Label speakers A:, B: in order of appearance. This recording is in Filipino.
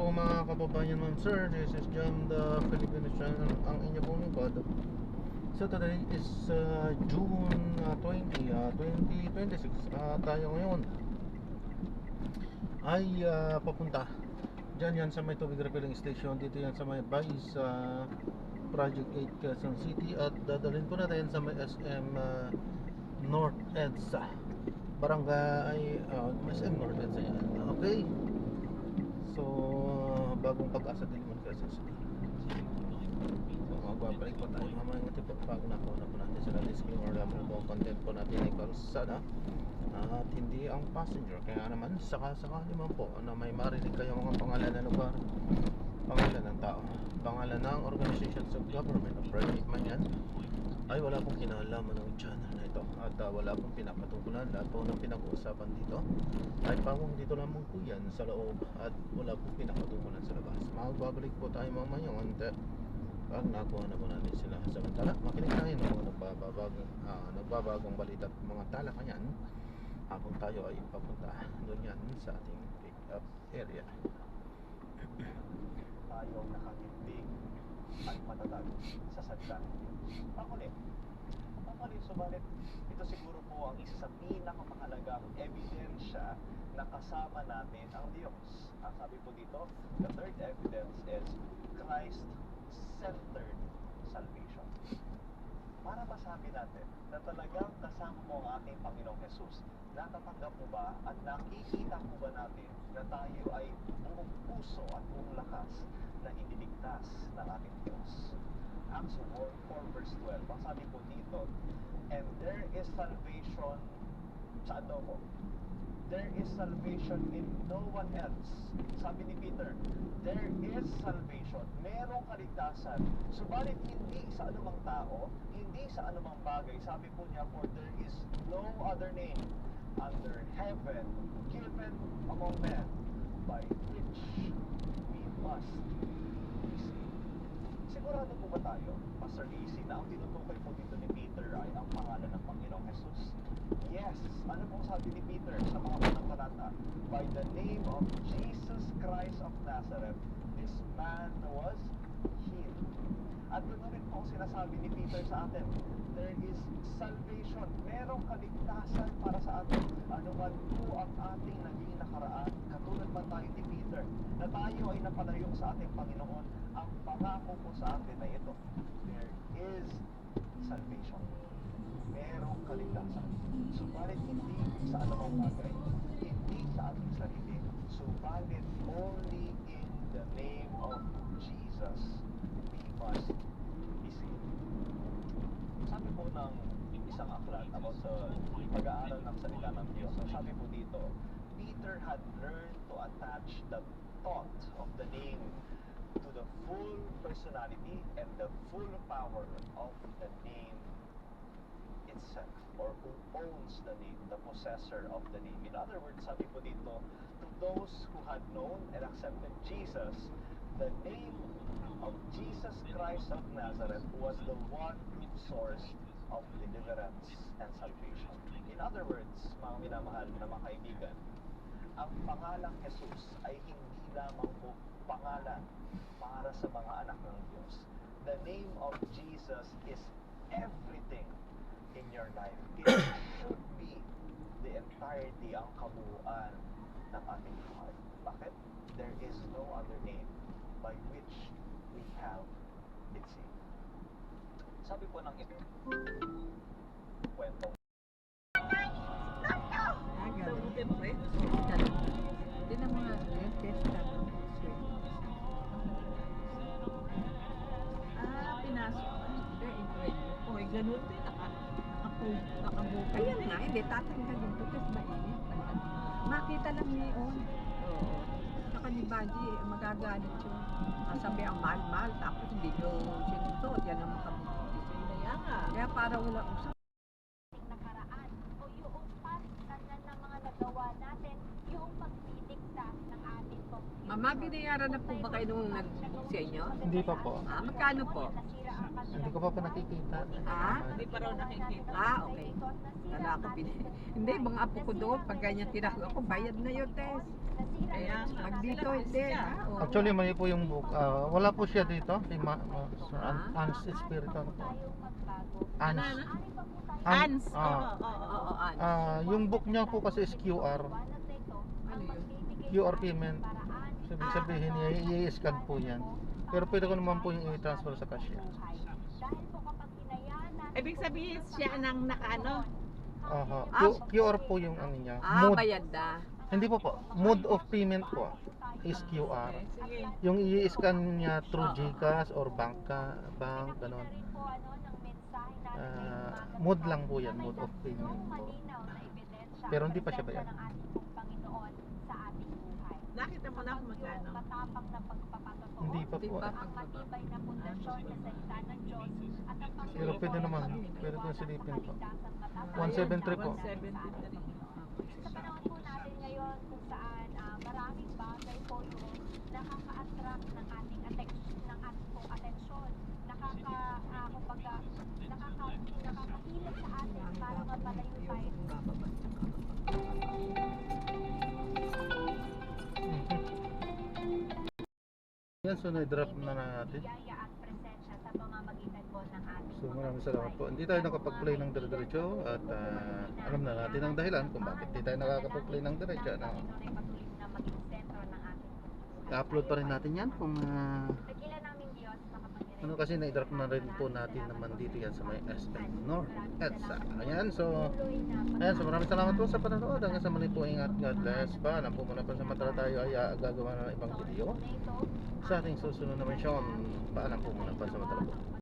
A: po mga kababayan, ma'am sir. This is Jam the Filipino channel, ang inyo pong lingkod. So today is June 20, 2026. Tayo ngayon ay papunta dyan yan sa may tubig refilling station. Dito yan sa may Vice Project 8 Quezon City. At dadalhin po natin sa may SM North EDSA Barangay SM North EDSA yan. Okay. So, bagong Pag-asa Diliman Quezon City. So, magbabalik po tayo mamaya ng tipo pag nakuha po natin sila disclaimer naman po content po natin ay kalsada at hindi ang passenger. Kaya naman, sakali man po na may marinig kayo mga pangalan ng lugar, pangalan ng tao, pangalan ng organizations of government o private man yan, ay wala pong kinalaman ng channel na ito at wala pong pinapatukulan. Lahat po ng pinag-uusapan dito ay pawang dito lamang po yan sa loob at wala pong pinapatukulan sa labas. Magbabalik po tayo mamaya onte pag nakuha na po natin sila. Samantala, makinig tayo ng mga nagbabagong balita at mga talakayan habang tayo ay papunta doon yan sa ating pick up area.
B: Tayong nakatindig at matatag sa sadya. Pangulit, subalit ito siguro po ang isa sa pinakamahalagang ebidensya na kasama natin ang Diyos. Ang sabi po dito, the third evidence is Christ-centered salvation. Para masabi natin na talagang kasama mo ang ating Panginoong Jesus, natatanggap mo ba at nakikita mo ba natin na tayo ay buong puso at buong lakas na iniligtas ng ating Diyos? Acts 4 verse 12, ang sabi po dito, and there is salvation sa ano mo? There is salvation in no one else. Sabi ni Peter, there is salvation, merong kaligtasan, subalit hindi sa anumang tao, hindi sa anumang bagay. Sabi po niya, for there is no other name under heaven given among men by which we must be saved. Sigurado po ba tayo, Pastor AC, na ang tinutukoy po dito ni Peter ay ang pangalan ng Panginoong Jesus? Yes. Ano pong sabi ni Peter sa mga unang talata? By the name of Jesus Christ of Nazareth, this man was healed. At doon rin po sinasabi ni Peter sa atin, there is salvation, merong kaligtasan para sa atin. Ano man po ang ating naging nakaraan, katulad man tayo ni Peter, na tayo ay napalayong sa ating Panginoon, ang pangako po sa atin ay ito, there is salvation, merong kaligtasan. Subalit hindi sa anumang bagay, hindi sa ating sarili, subalit only in the name of Jesus we must be saved. Sabi po ng isang aklat about sa pag-aaral ng salita ng Diyos, sabi po dito, Peter had learned to attach the thought of the name to the full personality and the full power of the name itself, or who owns the name, the possessor of the name. In other words, sabi po dito, to those who had known and accepted Jesus, the name of Jesus Christ of Nazareth was the one source of deliverance and salvation. In other words, mga minamahal na mga kaibigan, ang pangalang Jesus ay hindi lamang po pangalan para sa mga anak ng Diyos. The name of Jesus is everything in your life. It should be the entirety, ang kabuuan ng ating buhay. Bakit? There is no other name by which we have it saved. Sabi po ng ito, kwentong
C: Hindi na mga testa. Pinasok. Oy, ganun din. Nakabuka. Ayan nga, hindi. Tatanggalin ko. Tapos mainit. Makita lang niyon. Oo. Saka ni Baji, magagalit yun. Sabi ang mahal-mahal. Tapos hindi nyo sinusot. Yan ang makabuti. Kaya para wala usap.
D: Nakaraan o yung pagtanan ng mga nagawa natin, yung pagdidikta ng ating pagdidikta.
C: Mama, binayaran na po ba kayo nung sa inyo?
A: Hindi pa po.
C: Magkano po?
A: Hindi ko pa nakikita.
C: Hindi pa raw nakikita. Okay. Wala ako Hindi, mga apo ko doon, pag ganyan tirago ako, bayad na yun, Tess.
D: nasira
C: Kaya
D: na
C: nga,
D: yung
C: dito
D: sila
C: hindi.
D: siya.
C: Oo.
A: Actually, mali po yung book. Wala po siya dito. Si Sir Ans Espiritu. Ano po?
D: Tayong magbago.
A: Ans.
D: Ari pa po tayo.
E: Ans.
A: Ah.
C: Oo, Ans.
A: Yung book niya po kasi is QR.
C: Ano yun?
A: QR payment. So, ibig sabihin niya, i-scan po yan. Pero pwede ko naman po yung i-transfer sa cashier.
D: Dahil po kapag hinayaan natin
E: Ibig sabihin siya nang nakaano.
A: Aha.
C: Ah.
A: QR po yung ano niya.
C: Bayad na.
A: Hindi po po. Mode of payment po is QR.
E: Okay, sige.
A: Yung i-scan niya through GCash or bank, ganon.
D: rin po ng mensahe natin
A: Mode lang po yan, mode of payment po.
D: malinaw na ebidensya
A: Pero hindi pa siya
D: presensya
A: bayad.
D: ng ating pong Panginoon sa ating buhay.
E: Nakita mo na kung magkano.
D: Matapang na pagpapatotoo,
A: Hindi pa po.
D: ang matibay na pundasyon sa salita ng Diyos at ang
A: Pero pwede naman. Pwede ko silipin po. 173 po.
E: 173.
D: Sa panahon po natin ngayon kung saan maraming bagay po yung nakaka-attract ng ating pong atensyon, kumbaga nakakahilig sa atin para mapalayo tayo
A: Yan, so na-drop na natin.
D: biyaya at presensya sa pamamagitan po ng ating
A: So maraming salamat po. Hindi tayo nakapag-play ng dire-diretso at alam na natin ang dahilan kung bakit hindi tayo nakakapag-play ng diretso.
D: Panginoon ay patuloy na maging sentro ng ating buhay.
A: I-upload pa rin natin yan kung
D: Dakilan namin Diyos, makapangyarihan.
A: ano, kasi na-drop na rin po natin naman dito yan sa may SM North EDSA. Ayan, so maraming salamat po sa panonood. Hanggang sa muli po, ingat, God bless. Paalam po muna pa sa matala tayo ay gagawa na ng ibang video sa ating susunod na misyon. Paalam po muna pa sa matala po.